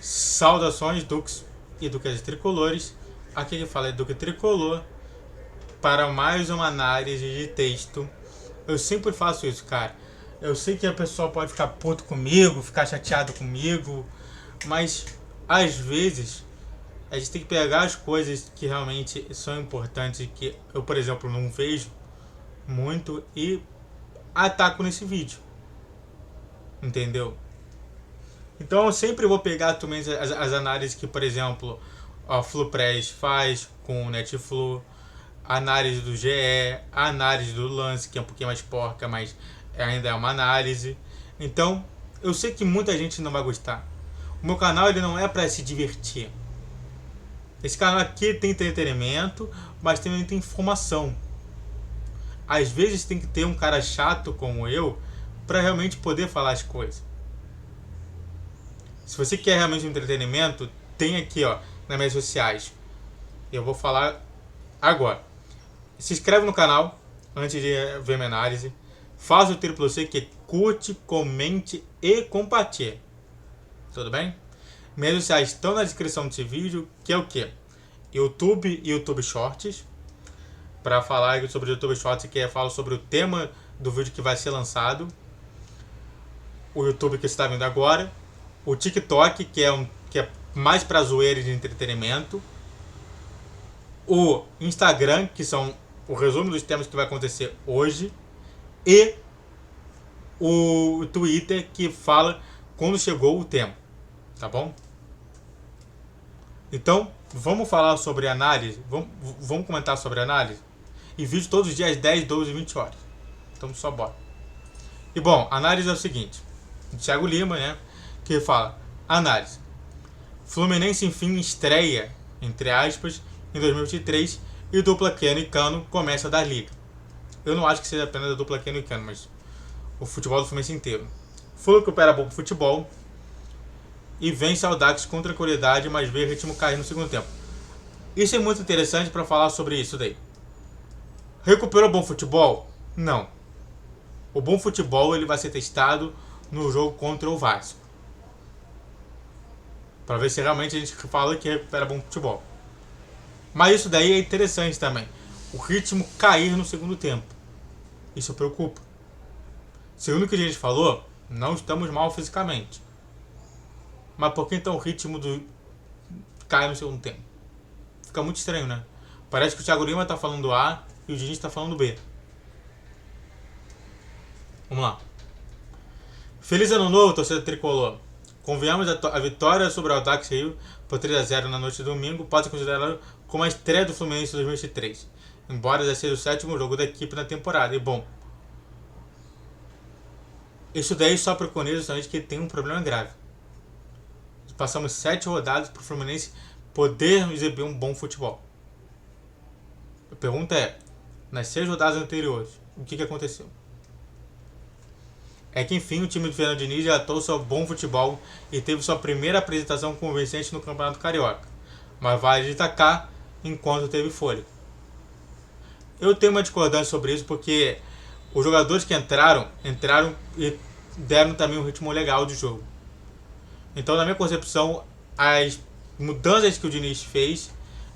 Saudações, Dux e Duques Tricolores. Aqui que fala é Duque Tricolor para mais uma análise de texto. Eu sempre faço isso, cara. Eu sei que a pessoa pode ficar puto comigo, ficar chateado comigo, mas às vezes a gente tem que pegar as coisas que realmente são importantes, que eu, por exemplo, não vejo muito e ataco nesse vídeo. Entendeu? Então eu sempre vou pegar também as análises que, por exemplo, a FluPress faz com o Netflu, a análise do GE, a análise do Lance, que é um pouquinho mais porca, mas ainda é uma análise. Então, eu sei que muita gente não vai gostar. O meu canal ele não é para se divertir. Esse canal aqui tem entretenimento, mas também tem informação. Às vezes tem que ter um cara chato como eu para realmente poder falar as coisas. Se você quer realmente um entretenimento, tem aqui, ó, nas minhas sociais. Eu vou falar agora. Se inscreve no canal antes de ver minha análise. Faz o triplo C, que curte, comente e compartilhe. Tudo bem? Minhas sociais estão na descrição desse vídeo, que é o que? YouTube e YouTube Shorts. Para falar sobre o YouTube Shorts, que eu falo sobre o tema do vídeo que vai ser lançado. O YouTube que você está vendo agora. O TikTok, que é mais para zoeira de entretenimento. O Instagram, que são o resumo dos temas que vai acontecer hoje. E o Twitter, que fala quando chegou o tema. Tá bom? Então, vamos falar sobre análise. Vamos comentar sobre análise. E vídeo todos os dias, 10, 12 e 20 horas. Então, só bora. E bom, a análise é o seguinte. Thiago Lima, né? Que fala, análise. Fluminense, enfim, estreia, entre aspas, em 2023 e dupla Keno e Cano começa a dar liga. Eu não acho que seja apenas a dupla Keno e Cano, mas o futebol do Fluminense inteiro. Flu recupera bom pro futebol e vence ao Dax com tranquilidade, mas vê o ritmo cair no segundo tempo. Isso é muito interessante para falar sobre isso daí. Recuperou bom futebol? Não. O bom futebol ele vai ser testado no jogo contra o Vasco. Para ver se realmente a gente fala que recupera bom futebol. Mas isso daí é interessante também. O ritmo cair no segundo tempo. Isso preocupa. Segundo o que a gente falou, não estamos mal fisicamente. Mas por que então o ritmo cai no segundo tempo? Fica muito estranho, né? Parece que o Thiago Lima está falando A e o Diniz está falando B. Vamos lá. Feliz ano novo, torcida tricolor. Convenhamos, a vitória sobre o Audax Rio por 3-0 na noite de domingo pode ser considerada como a estreia do Fluminense em 2023, embora já seja o 7º jogo da equipe na temporada. E bom, isso daí só preconiza justamente que tem um problema grave. Passamos 7 rodadas para o Fluminense poder exibir um bom futebol. A pergunta é, nas 6 rodadas anteriores, o que aconteceu? É que enfim o time do Fernando Diniz já atuou seu bom futebol e teve sua primeira apresentação convincente no Campeonato Carioca, mas vale destacar enquanto teve fôlego. Eu tenho uma discordância sobre isso porque os jogadores que entraram e deram também um ritmo legal de jogo. Então, na minha concepção, as mudanças que o Diniz fez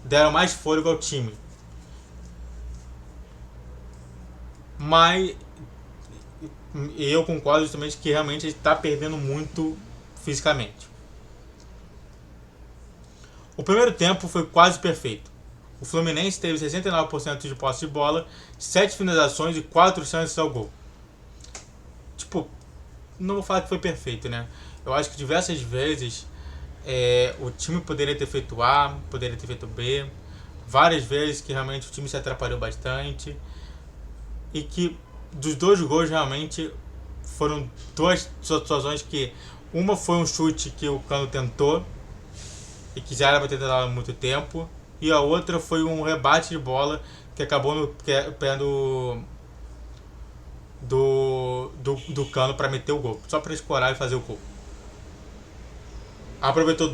deram mais fôlego ao time. Mas eu concordo justamente que realmente ele está perdendo muito fisicamente. O primeiro tempo foi quase perfeito. O Fluminense teve 69% de posse de bola, 7 finalizações e 4 chances ao gol. Tipo, não vou falar que foi perfeito, né? Eu acho que diversas vezes o time poderia ter feito A, poderia ter feito B. Várias vezes que realmente o time se atrapalhou bastante. E que dos 2 gols realmente foram 2 situações que uma foi um chute que o Cano tentou e que já era para ter dado há muito tempo, e a outra foi um rebate de bola que acabou no pé do Cano para meter o gol, só para escorar e fazer o gol. Aproveitou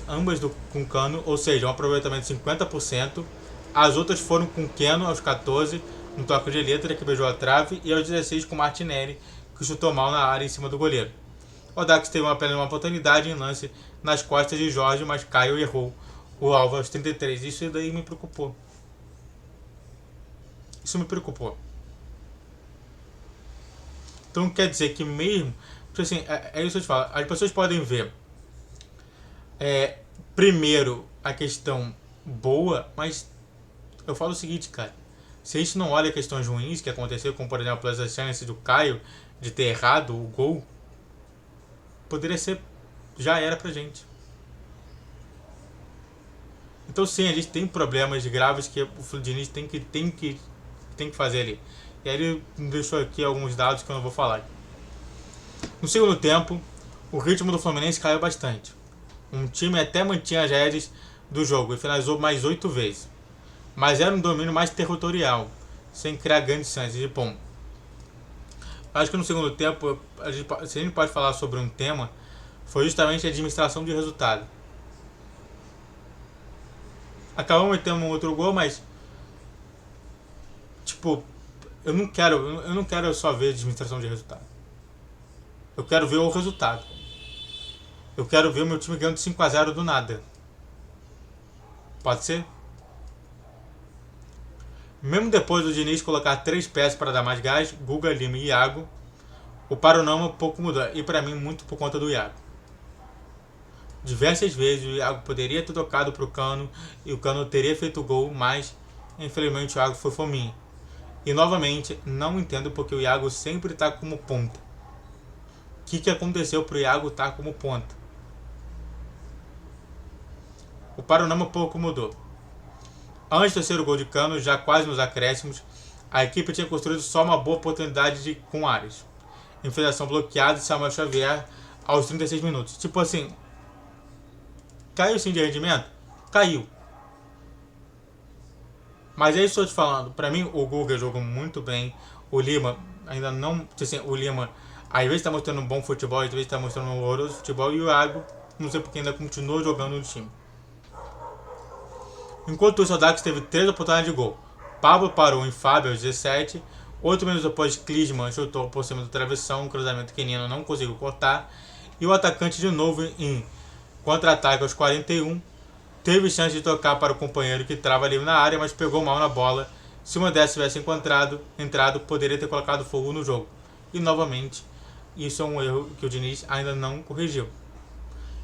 ambas com o Cano, ou seja, um aproveitamento de 50%. As outras foram com o Keno aos 14, no toque de letra que beijou a trave, e aos 16 com o Martinelli, que chutou mal na área em cima do goleiro. O Dax teve apenas uma oportunidade em lance nas costas de Jorge, mas Caio errou o alvo aos 33. Isso daí me preocupou. Isso me preocupou. Então quer dizer que mesmo... Assim, é isso que eu te falo. As pessoas podem ver primeiro a questão boa, mas eu falo o seguinte, cara. Se a gente não olha questões ruins que aconteceu, como por exemplo essa chance do Caio de ter errado o gol, poderia ser... Já era pra gente. Então sim, a gente tem problemas graves que o Diniz tem que fazer ali. E aí ele me deixou aqui alguns dados que eu não vou falar. No segundo tempo, o ritmo do Fluminense caiu bastante. Um time até mantinha as rédeas do jogo e finalizou mais 8 vezes. Mas era um domínio mais territorial, sem criar grandes chances de bom. Acho que no segundo tempo, se a gente pode falar sobre um tema, foi justamente a administração de resultado. Acabamos metendo um outro gol, mas tipo, eu não quero só ver a administração de resultado. Eu quero ver o resultado. Eu quero ver o meu time ganhando de 5-0 do nada. Pode ser? Mesmo depois do Diniz colocar 3 peças para dar mais gás, Guga, Lima e Iago, o panorama pouco mudou. E para mim, muito por conta do Iago. Diversas vezes o Iago poderia ter tocado para o Cano e o Cano teria feito o gol, mas infelizmente o Iago foi fominha. E novamente, não entendo porque o Iago sempre está como ponta. O que aconteceu para o Iago estar como ponta? O panorama pouco mudou. Antes do terceiro gol de Cano, já quase nos acréscimos, a equipe tinha construído só uma boa oportunidade com Ares. Infiltração bloqueada de Samuel Xavier aos 36 minutos. Tipo assim, caiu sim de rendimento? Caiu. Mas é isso que eu estou te falando. Pra mim, o Guga jogou muito bem. O Lima ainda não... Assim, o Lima, às vezes está mostrando um bom futebol, às vezes está mostrando um horroroso futebol. E o Iago, não sei porque ainda continuou jogando no time. Enquanto o Dax teve 3 oportunidades de gol. Pablo parou em Fábio aos 17. 8 minutos depois, Klinsmann chutou por cima do travessão. Um cruzamento que Nino não conseguiu cortar. E o atacante de novo em contra-ataque aos 41. Teve chance de tocar para o companheiro que estava livre na área, mas pegou mal na bola. Se o Modeste tivesse entrado, poderia ter colocado fogo no jogo. E novamente, isso é um erro que o Diniz ainda não corrigiu.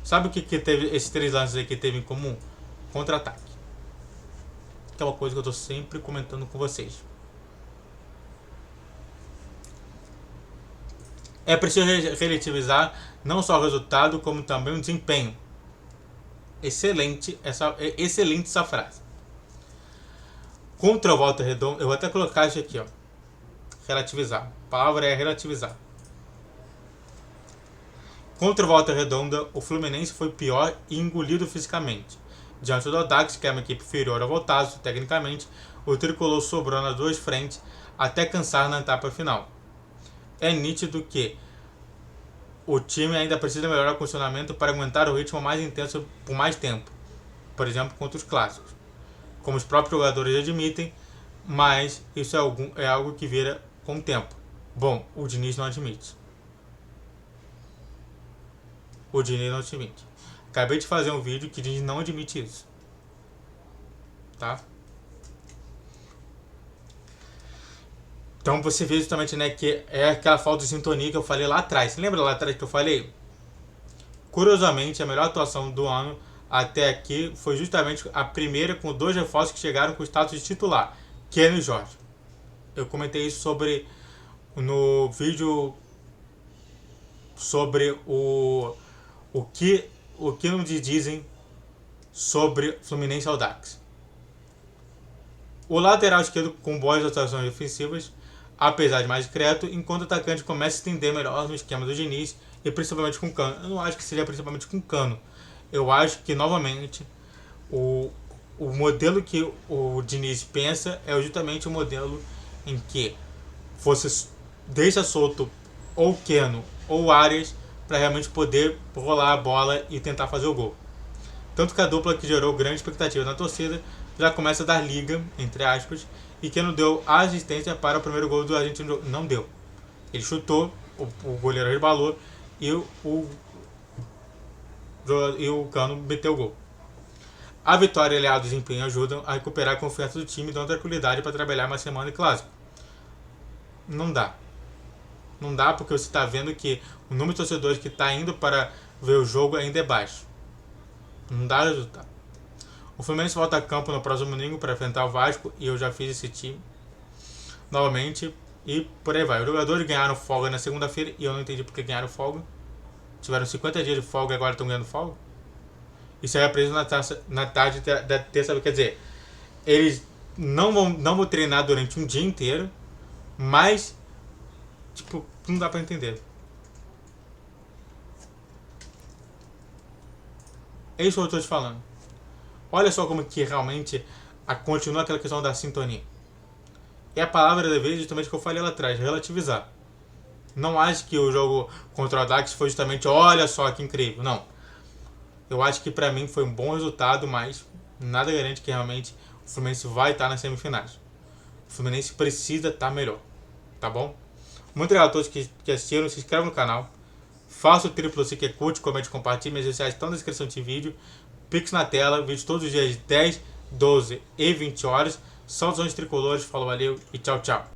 Sabe o que teve esses 3 lances aqui teve em comum? Contra-ataque. Que é uma coisa que eu estou sempre comentando com vocês. É preciso relativizar não só o resultado, como também o desempenho. Excelente essa frase. Contra o Volta Redonda, eu vou até colocar isso aqui, ó. Relativizar. A palavra é relativizar. Contra o Volta Redonda, o Fluminense foi pior e engolido fisicamente. Diante do Audax, que é uma equipe inferior ao Voltaço, tecnicamente, o tricolor sobrou nas 2 frentes até cansar na etapa final. É nítido que o time ainda precisa melhorar o condicionamento para aguentar o ritmo mais intenso por mais tempo. Por exemplo, contra os clássicos. Como os próprios jogadores admitem, mas isso é algo que vira com o tempo. Bom, o Diniz não admite. O Diniz não admite. Acabei de fazer um vídeo que diz não admite isso. Tá? Então você vê justamente, né, que é aquela falta de sintonia que eu falei lá atrás. Você lembra lá atrás que eu falei? Curiosamente, a melhor atuação do ano até aqui foi justamente a primeira com 2 reforços que chegaram com o status de titular, Keno e Jorge. Eu comentei isso no vídeo sobre o que nos dizem sobre Fluminense e Audax. O lateral esquerdo com boas atuações ofensivas, apesar de mais discreto, enquanto o atacante começa a estender melhor no esquema do Diniz e principalmente com Cano. Eu não acho que seja principalmente com Cano. Eu acho que, novamente, o modelo que o Diniz pensa é justamente o modelo em que você deixa solto ou Keno ou Arias para realmente poder rolar a bola e tentar fazer o gol. Tanto que a dupla que gerou grande expectativa na torcida já começa a dar liga, entre aspas, e Keno deu a assistência para o primeiro gol do argentino. Não deu. Ele chutou, o goleiro resbalou e o Cano meteu o gol. A vitória e o desempenho ajudam a recuperar a confiança do time, dando tranquilidade para trabalhar uma semana de clássico. Não dá. Não dá porque você está vendo que o número de torcedores que está indo para ver o jogo ainda é baixo. Não dá resultado. O Fluminense volta a campo no próximo domingo para enfrentar o Vasco e eu já fiz esse time novamente e por aí vai. Os jogadores ganharam folga na segunda-feira e eu não entendi porque ganharam folga. Tiveram 50 dias de folga e agora estão ganhando folga. Isso é preso na tarde da terça, quer dizer, eles não vão treinar durante um dia inteiro, mas tipo, não dá pra entender. É isso que eu tô te falando. Olha só como que realmente continua aquela questão da sintonia. E a palavra da vez, justamente o que eu falei lá atrás, relativizar. Não acho que o jogo contra o Dax foi justamente, olha só que incrível, não. Eu acho que pra mim foi um bom resultado, mas nada garante que realmente o Fluminense vai estar nas semifinais. O Fluminense precisa estar melhor, tá bom? Muito obrigado a todos que assistiram, se inscrevam no canal. Faça o triplo se quer, curte, comente, compartilhe. Minhas redes sociais estão na descrição desse vídeo. Pix na tela, vídeo todos os dias 10, 12 e 20 horas. Saudações tricolores, falou, valeu e tchau, tchau.